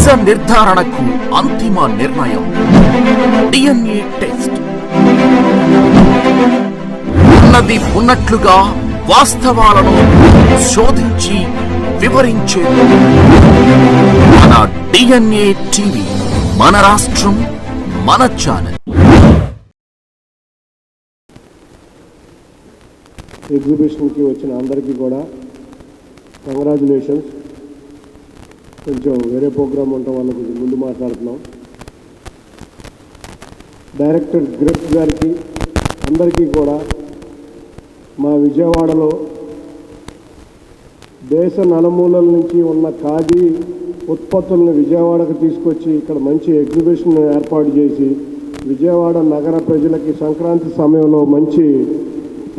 నిజ నిర్ధారణకు అంతిమ నిర్ణయం DNA టెస్ట్. ఉన్నది ఉన్నట్లుగా వాస్తవాలను శోధించి వివరించేది మన DNA టీవీ. మన రాష్ట్రం, మన ఛానల్. ఎగ్జిబిషన్కి వచ్చిన అందరికీ కూడా కంగ్రాచులేషన్స్. కొంచెం వేరే ప్రోగ్రామ్ ఉండటం వల్ల కొంచెం ముందు మాట్లాడుతున్నాం. డైరెక్టర్ గ్రెఫ్ గారికి అందరికీ కూడా మా విజయవాడలో దేశ నలుమూలల నుంచి ఉన్న ఖాదీ ఉత్పత్తులను విజయవాడకు తీసుకొచ్చి ఇక్కడ మంచి ఎగ్జిబిషన్ ఏర్పాటు చేసి విజయవాడ నగర ప్రజలకి సంక్రాంతి సమయంలో మంచి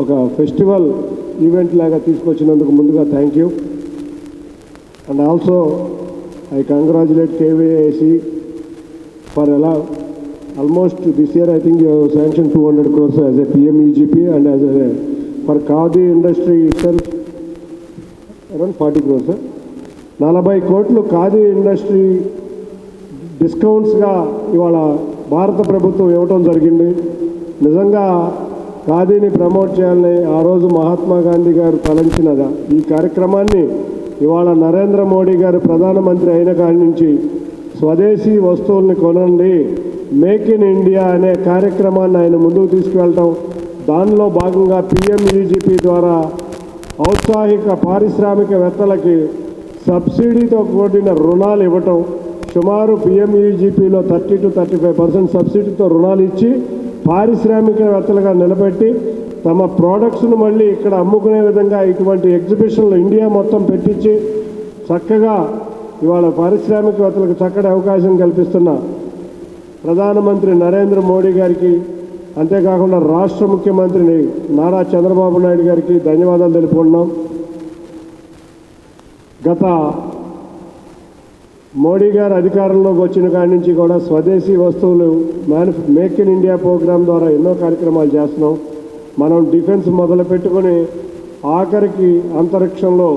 ఒక ఫెస్టివల్ ఈవెంట్ లాగా తీసుకొచ్చినందుకు ముందుగా thank you. And also I congratulate KVIC for almost this year. I think you have sanctioned 200 crores as a PMEGP and as a for Khadi industry itself around 40 crores. 40 కోట్లు khadi industry డిస్కౌంట్స్గా ఇవాళ భారత ప్రభుత్వం ఇవ్వటం జరిగింది. నిజంగా ఖాదీని promote చేయాలని ఆ రోజు మహాత్మా గాంధీ గారు తలంచిన ఈ కార్యక్రమాన్ని ఇవాళ నరేంద్ర మోడీ గారు ప్రధానమంత్రి అయిన కాడి నుంచి స్వదేశీ వస్తువుల్ని కొనండి, మేక్ ఇన్ ఇండియా అనే కార్యక్రమాన్ని ఆయన ముందుకు తీసుకువెళ్ళటం, దానిలో భాగంగా PMEGP ద్వారా ఔత్సాహిక పారిశ్రామికవేత్తలకి సబ్సిడీతో కూడిన రుణాలు ఇవ్వటం, సుమారు PMEGPలో 30 to 35% సబ్సిడీతో రుణాలు ఇచ్చి పారిశ్రామికవేత్తలుగా నిలబెట్టి తమ ప్రోడక్ట్స్ను మళ్ళీ ఇక్కడ అమ్ముకునే విధంగా ఇటువంటి ఎగ్జిబిషన్లు ఇండియా మొత్తం పెట్టించి చక్కగా ఇవాళ పారిశ్రామికవేత్తలకు చక్కటి అవకాశం కల్పిస్తున్న ప్రధానమంత్రి నరేంద్ర మోడీ గారికి, అంతేకాకుండా రాష్ట్ర ముఖ్యమంత్రిని నారా చంద్రబాబు నాయుడు గారికి ధన్యవాదాలు తెలుపుకుంటున్నాం. గత మోడీ గారు అధికారంలోకి వచ్చిన కాడి నుంచి కూడా స్వదేశీ వస్తువులు మేక్ ఇన్ ఇండియా ప్రోగ్రాం ద్వారా ఎన్నో కార్యక్రమాలు చేస్తున్నాం. మనం డిఫెన్స్ మొదలు పెట్టుకొని ఆఖరికి అంతరిక్షంలో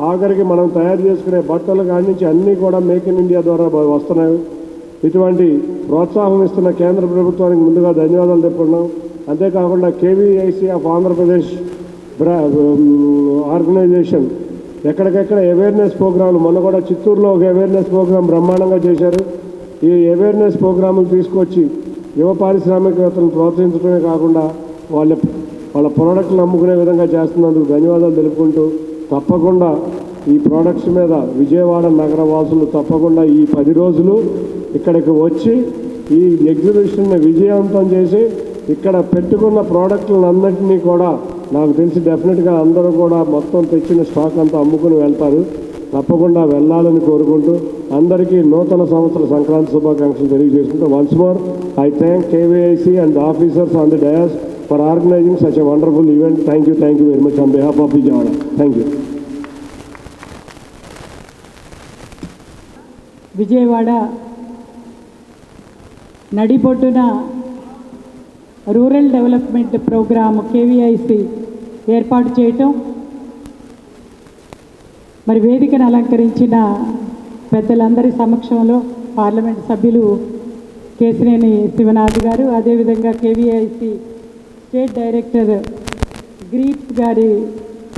ఆఖరికి మనం తయారు చేసుకునే బట్టలు కాడి నుంచి అన్నీ కూడా మేక్ ఇన్ ఇండియా ద్వారా వస్తున్నాయి. ఇటువంటి ప్రోత్సాహం ఇస్తున్న కేంద్ర ప్రభుత్వానికి ముందుగా ధన్యవాదాలు చెప్పుకున్నాం. అంతేకాకుండా KVIC ఆఫ్ ఆంధ్రప్రదేశ్ ఆర్గనైజేషన్ ఎక్కడికెక్కడ అవేర్నెస్ ప్రోగ్రాంలు, మొన్న కూడా చిత్తూరులో ఒక అవేర్నెస్ ప్రోగ్రాం బ్రహ్మాండంగా చేశారు. ఈ అవేర్నెస్ ప్రోగ్రాములు తీసుకొచ్చి యువ పారిశ్రామికవేత్తలను ప్రోత్సహించడమే కాకుండా వాళ్ళ ప్రోడక్ట్లను అమ్ముకునే విధంగా చేస్తున్నందుకు ధన్యవాదాలు తెలుపుకుంటూ, తప్పకుండా ఈ ప్రోడక్ట్స్ మీద విజయవాడ నగర వాసులు తప్పకుండా ఈ 10 రోజులు ఇక్కడికి వచ్చి ఈ ఎగ్జిబిషన్ని విజయవంతం చేసి ఇక్కడ పెట్టుకున్న ప్రోడక్ట్లను అన్నింటినీ కూడా నాకు తెలిసి డెఫినెట్గా అందరూ కూడా మొత్తం తెచ్చిన స్టాక్ అంతా అమ్ముకుని వెళ్తారు. తప్పకుండా వెళ్ళాలని కోరుకుంటూ అందరికీ నూతన సంవత్సర సంక్రాంతి శుభాకాంక్షలు తెలియజేసుకుంటూ once more I thank KVIC and the officers on the dais for organizing such a wonderful event. Thank you very much on behalf of Vijayawada. Thank you. Vijayawada నడిబొడ్డున రూరల్ డెవలప్మెంట్ ప్రోగ్రామ్ KVIC ఏర్పాటు చేయటం, మరి వేదికను అలంకరించిన పెద్దలందరి సమక్షంలో parliament సభ్యులు కేశినేని శివనాథ్ గారు, అదేవిధంగా KVIC స్టేట్ డైరెక్టర్ గ్రీప్ గారి,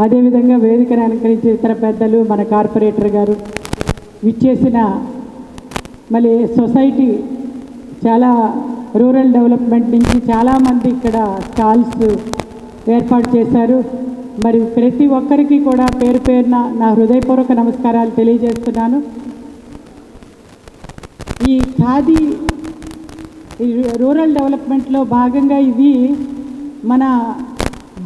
అదేవిధంగా వేదికను అలంకరించిన ఇతర పెద్దలు, మన కార్పొరేటర్ గారు విచ్చేసిన మళ్ళీ సొసైటీ చాలా రూరల్ డెవలప్మెంట్ నుంచి చాలామంది ఇక్కడ స్టాల్స్ ఏర్పాటు చేశారు. మరి ప్రతి ఒక్కరికి కూడా పేరు పేరున నా హృదయపూర్వక నమస్కారాలు తెలియజేస్తున్నాను. ఈ ఖాదీ రూరల్ డెవలప్మెంట్లో భాగంగా ఇవి మన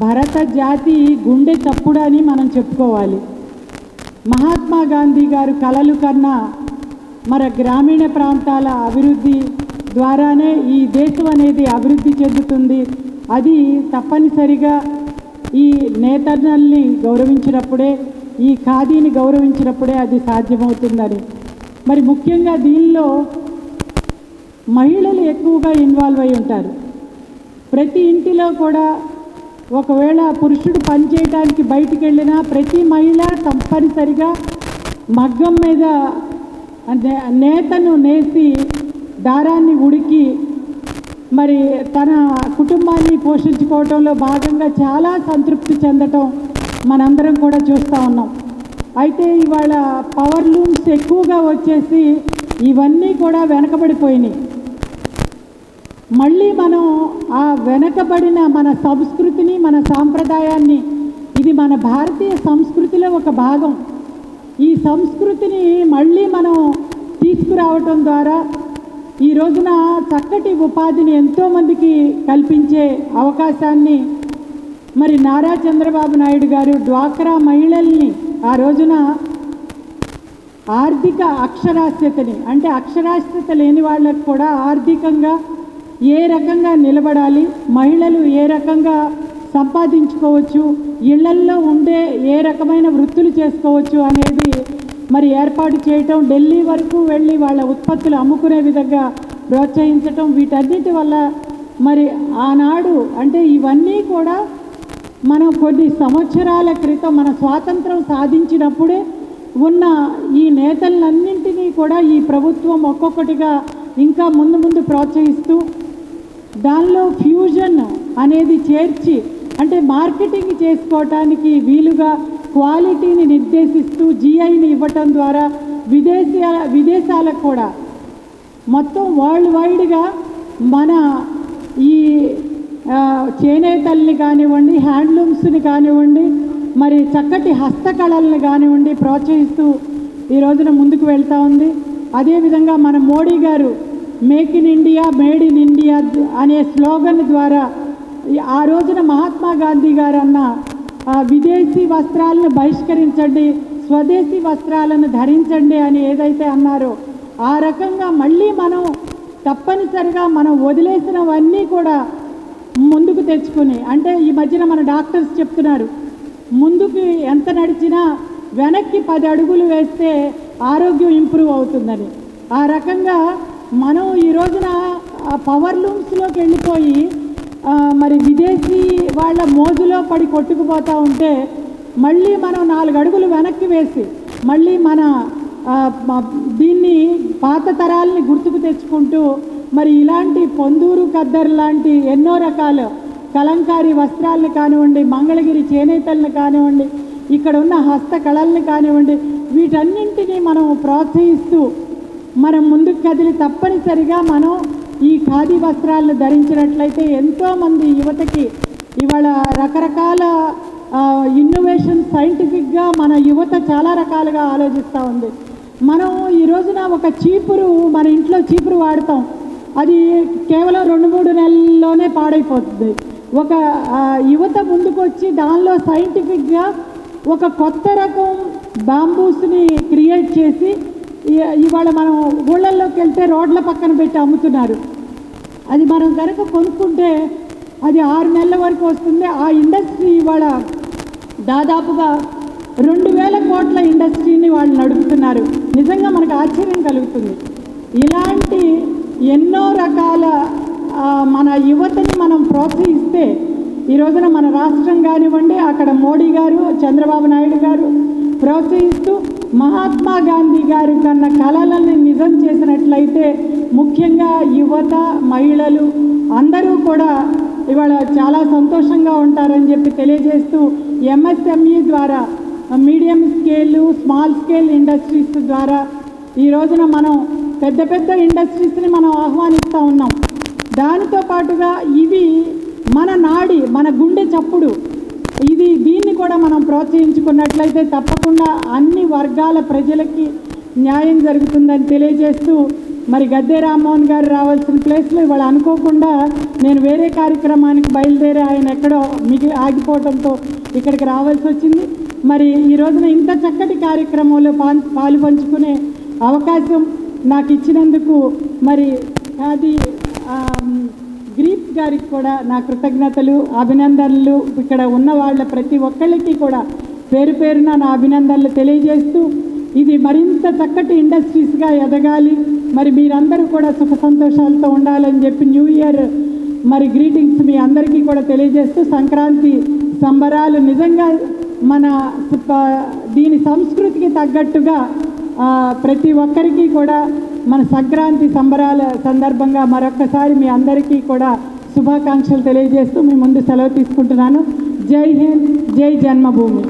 భారత జాతి గుండె చప్పుడు అని మనం చెప్పుకోవాలి. మహాత్మా గాంధీ గారు కలలు కన్నా మన గ్రామీణ ప్రాంతాల అభివృద్ధి ద్వారానే ఈ దేశం అనేది అభివృద్ధి చెందుతుంది. అది తప్పనిసరిగా ఈ నేతన్నల్ని గౌరవించినప్పుడే, ఈ ఖాదీని గౌరవించినప్పుడే అది సాధ్యమవుతుందని. మరి ముఖ్యంగా దీనిలో మహిళలు ఎక్కువగా ఇన్వాల్వ్ అయి ఉంటారు. ప్రతి ఇంటిలో కూడా ఒకవేళ పురుషుడు పని చేయడానికి బయటికి వెళ్ళినా ప్రతి మహిళ తప్పనిసరిగా మగ్గం మీద నేతను నేసి దారాన్ని ఉడికి మరి తన కుటుంబాన్ని పోషించుకోవటంలో భాగంగా చాలా సంతృప్తి చెందటం మనందరం కూడా చూస్తూ ఉన్నాం. అయితే ఇవాళ పవర్ లూమ్స్ ఎక్కువగా వచ్చేసి ఇవన్నీ కూడా వెనకబడిపోయినాయి. మళ్ళీ మనం ఆ వెనకబడిన మన సంస్కృతిని, మన సాంప్రదాయాన్ని, ఇది మన భారతీయ సంస్కృతిలో ఒక భాగం, ఈ సంస్కృతిని మళ్ళీ మనం తీసుకురావటం ద్వారా ఈ రోజున చక్కటి ఉపాధిని ఎంతోమందికి కల్పించే అవకాశాన్ని మరి నారా చంద్రబాబు నాయుడు గారు డ్వాక్రా మహిళల్ని ఆ రోజున ఆర్థిక అక్షరాస్యతని, అంటే అక్షరాస్యత లేని వాళ్ళకు కూడా ఆర్థికంగా ఏ రకంగా నిలబడాలి, మహిళలు ఏ రకంగా సంపాదించుకోవచ్చు, ఇళ్లల్లో ఉండే ఏ రకమైన వృత్తులు చేసుకోవచ్చు అనేది మరి ఏర్పాటు చేయటం, ఢిల్లీ వరకు వెళ్ళి వాళ్ళ ఉత్పత్తులు అమ్ముకునే విధంగా ప్రోత్సహించటం, వీటన్నిటి వల్ల మరి ఆనాడు అంటే ఇవన్నీ కూడా మనం కొన్ని సంవత్సరాల క్రితం మన స్వాతంత్రం సాధించినప్పుడే ఉన్న ఈ నేతలన్నింటినీ కూడా ఈ ప్రభుత్వం ఒక్కొక్కటిగా ఇంకా ముందు ముందు ప్రోత్సహిస్తూ దానిలో ఫ్యూజన్ అనేది చేర్చి, అంటే మార్కెటింగ్ చేసుకోవటానికి వీలుగా క్వాలిటీని నిర్దేశిస్తూ జిఐని ఇవ్వటం ద్వారా విదేశాలకు కూడా మొత్తం వరల్డ్ వైడ్గా మన ఈ చేనేతల్ని కానివ్వండి, హ్యాండ్లూమ్స్ని కానివ్వండి, మరి చక్కటి హస్తకళల్ని కానివ్వండి ప్రోత్సహిస్తూ ఈ రోజున ముందుకు వెళ్తూ ఉంది. అదేవిధంగా మన మోడీ గారు make in India, made in India అనే స్లోగన్ ద్వారా ఆ రోజున మహాత్మా గాంధీ గారు అన్న విదేశీ వస్త్రాలను బహిష్కరించండి, స్వదేశీ వస్త్రాలను ధరించండి అని ఏదైతే అన్నారో ఆ రకంగా మళ్ళీ మనం తప్పనిసరిగా మనం వదిలేసినవన్నీ కూడా ముందుకు తెచ్చుకుని, అంటే ఈ మధ్యన మన డాక్టర్స్ చెప్తున్నారు ముందుకు ఎంత నడిచినా వెనక్కి 10 అడుగులు వేస్తే ఆరోగ్యం ఇంప్రూవ్ అవుతుందని. ఆ రకంగా మనం ఈ రోజున పవర్ లూమ్స్లోకి వెళ్ళిపోయి మరి విదేశీ వాళ్ళ మోజులో పడి కొట్టుకుపోతూ ఉంటే మళ్ళీ మనం 4 అడుగులు వెనక్కి వేసి మళ్ళీ మన దీన్ని పాత తరాలని గుర్తుకు తెచ్చుకుంటూ మరి ఇలాంటి పొందూరు ఖద్దరు లాంటి ఎన్నో రకాల కలంకారీ వస్త్రాలను కానివ్వండి, మంగళగిరి చేనేతలను కానివ్వండి, ఇక్కడ ఉన్న హస్తకళల్ని కానివ్వండి, వీటన్నింటినీ మనం ప్రోత్సహిస్తూ మనం ముందుకు కదిలి తప్పనిసరిగా మనం ఈ ఖాదీ వస్త్రాలను ధరించినట్లయితే ఎంతోమంది యువతకి ఇవాళ రకరకాల ఇన్నోవేషన్ సైంటిఫిక్గా మన యువత చాలా రకాలుగా ఆలోచిస్తూ ఉంది. మనం ఈ రోజున ఒక చీపురు, మన ఇంట్లో చీపురు వాడతాం, అది కేవలం 2-3 నెలల్లోనే పాడైపోతుంది. ఒక యువత ముందుకు వచ్చి దానిలో సైంటిఫిక్గా ఒక కొత్త రకం బాంబూస్ని క్రియేట్ చేసి ఇవాళ మనం ఊళ్ళల్లోకి వెళ్తే రోడ్ల పక్కన పెట్టి అమ్ముతున్నారు. అది మనం కనుక కొనుక్కుంటే అది 6 నెలల వరకు వస్తుంది. ఆ ఇండస్ట్రీ ఇవాళ దాదాపుగా 2000 కోట్ల ఇండస్ట్రీని వాళ్ళు నడుపుతున్నారు. నిజంగా మనకు ఆశ్చర్యం కలుగుతుంది. ఇలాంటి ఎన్నో రకాల మన యువతని మనం ప్రోత్సహిస్తే ఈ రోజున మన రాష్ట్రం కానివ్వండి, అక్కడ మోడీ గారు, చంద్రబాబు నాయుడు గారు ప్రోత్సహిస్తూ మహాత్మా గాంధీ గారి కన్న కళలను నిజం చేసినట్లయితే ముఖ్యంగా యువత, మహిళలు అందరూ కూడా ఇవాళ చాలా సంతోషంగా ఉంటారని చెప్పి తెలియజేస్తూ ఎంఎస్ఎంఈ ద్వారా medium scale, small scale industries ద్వారా ఈ రోజున మనం పెద్ద పెద్ద ఇండస్ట్రీస్ని మనం ఆహ్వానిస్తూ ఉన్నాం. దానితో పాటుగా ఇవి మన నాడి, మన గుండె చప్పుడు, దీన్ని కూడా మనం ప్రోత్సహించుకున్నట్లయితే తప్పకుండా అన్ని వర్గాల ప్రజలకి న్యాయం జరుగుతుందని తెలియజేస్తూ మరి గద్దె రామ్మోహన్ గారు రావాల్సిన ప్లేస్లో ఇవాళ అనుకోకుండా నేను వేరే కార్యక్రమానికి బయలుదేరి ఆయన ఎక్కడో ఆగిపోవడంతో ఇక్కడికి రావాల్సి వచ్చింది. మరి ఈ రోజున ఇంత చక్కటి కార్యక్రమంలో పాలు పంచుకునే అవకాశం నాకు ఇచ్చినందుకు మరి అది గ్రీప్ గారికి కూడా నా కృతజ్ఞతలు, అభినందనలు. ఇక్కడ ఉన్న వాళ్ళ ప్రతి ఒక్కళ్ళకి కూడా పేరు పేరున నా అభినందనలు తెలియజేస్తూ ఇది మరింత చక్కటి ఇండస్ట్రీస్గా ఎదగాలి, మరి మీరందరూ కూడా సుఖ సంతోషాలతో ఉండాలని చెప్పి న్యూ ఇయర్ మరి గ్రీటింగ్స్ మీ అందరికీ కూడా తెలియజేస్తూ సంక్రాంతి సంబరాలు నిజంగా మన దీని సంస్కృతికి తగ్గట్టుగా ప్రతి ఒక్కరికి కూడా మన సంక్రాంతి సంబరాల సందర్భంగా మరొక్కసారి మీ అందరికీ కూడా శుభాకాంక్షలు తెలియజేస్తూ మీ ముందు సెలవు తీసుకుంటున్నాను. జై హింద్, జై జన్మభూమి.